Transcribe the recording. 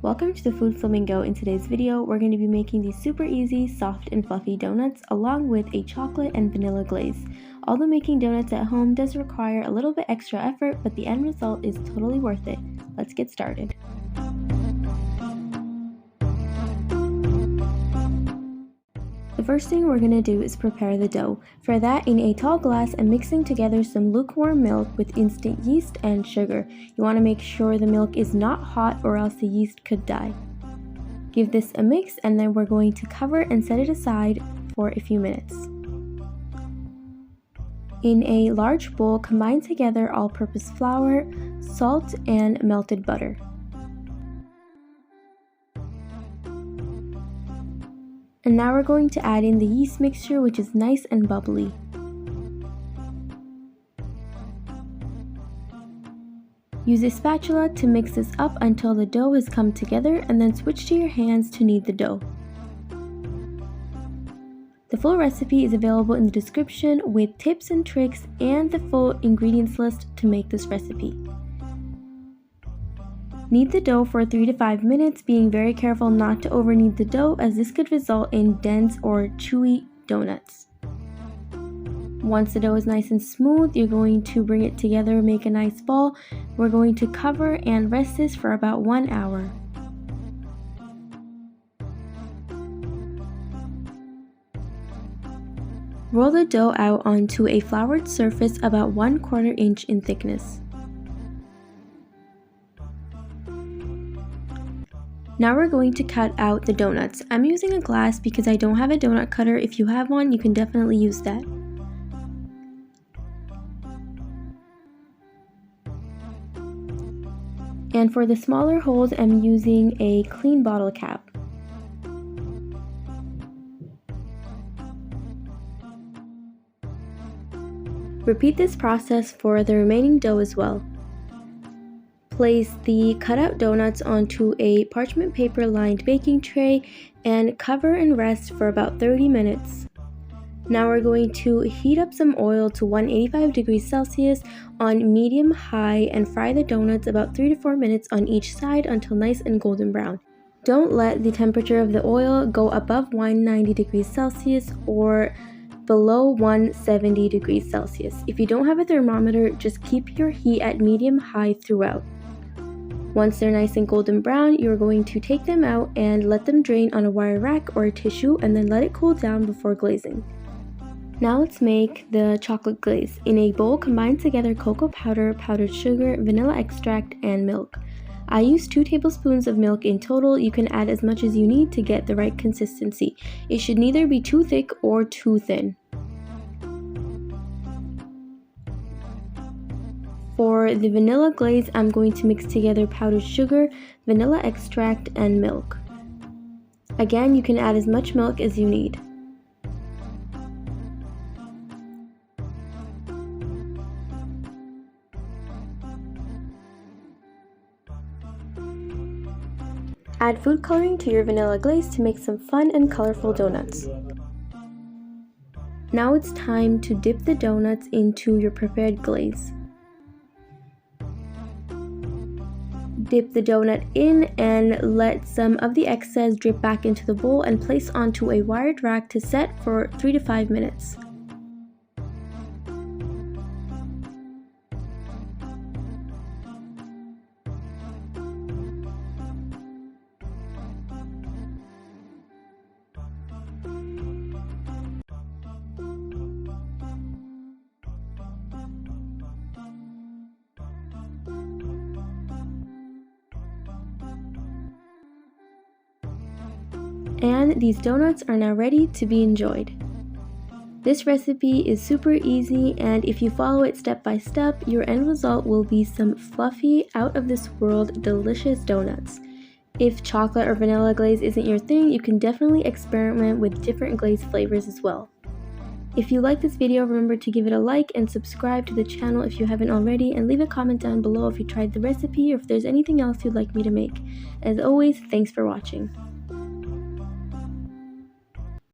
Welcome to the Food Flamingo. In today's video, we're going to be making these super easy, soft and fluffy donuts along with a chocolate and vanilla glaze. Although making donuts at home does require a little bit extra effort, but the end result is totally worth it. Let's get started. The first thing we're going to do is prepare the dough. For that, in a tall glass, I'm mixing together some lukewarm milk with instant yeast and sugar. You want to make sure the milk is not hot or else the yeast could die. Give this a mix and then we're going to cover and set it aside for a few minutes. In a large bowl, combine together all-purpose flour, salt, and melted butter. And now we're going to add in the yeast mixture, which is nice and bubbly. Use a spatula to mix this up until the dough has come together, and then switch to your hands to knead the dough. The full recipe is available in the description with tips and tricks and the full ingredients list to make this recipe. Knead the dough for 3 to 5 minutes, being very careful not to over knead the dough as this could result in dense or chewy donuts. Once the dough is nice and smooth, you're going to bring it together, make a nice ball. We're going to cover and rest this for about 1 hour. Roll the dough out onto a floured surface about 1/4 inch in thickness. Now we're going to cut out the donuts. I'm using a glass because I don't have a donut cutter. If you have one, you can definitely use that. And for the smaller holes, I'm using a clean bottle cap. Repeat this process for the remaining dough as well. Place the cutout donuts onto a parchment paper lined baking tray and cover and rest for about 30 minutes. Now we're going to heat up some oil to 185 degrees Celsius on medium-high and fry the donuts about 3 to 4 minutes on each side until nice and golden brown. Don't let the temperature of the oil go above 190 degrees Celsius or below 170 degrees Celsius. If you don't have a thermometer, just keep your heat at medium-high throughout. Once they're nice and golden brown, you're going to take them out and let them drain on a wire rack or a tissue and then let it cool down before glazing. Now let's make the chocolate glaze. In a bowl, combine together cocoa powder, powdered sugar, vanilla extract, and milk. I use 2 tablespoons of milk in total. You can add as much as you need to get the right consistency. It should neither be too thick or too thin. For the vanilla glaze, I'm going to mix together powdered sugar, vanilla extract, and milk. Again, you can add as much milk as you need. Add food coloring to your vanilla glaze to make some fun and colorful donuts. Now it's time to dip the donuts into your prepared glaze. Dip the donut in and let some of the excess drip back into the bowl and place onto a wired rack to set for 3 to 5 minutes. And these donuts are now ready to be enjoyed. This recipe is super easy, and if you follow it step by step, your end result will be some fluffy, out of this world, delicious donuts. If chocolate or vanilla glaze isn't your thing, you can definitely experiment with different glaze flavors as well. If you like this video, remember to give it a like and subscribe to the channel if you haven't already, and leave a comment down below if you tried the recipe or if there's anything else you'd like me to make. As always, thanks for watching.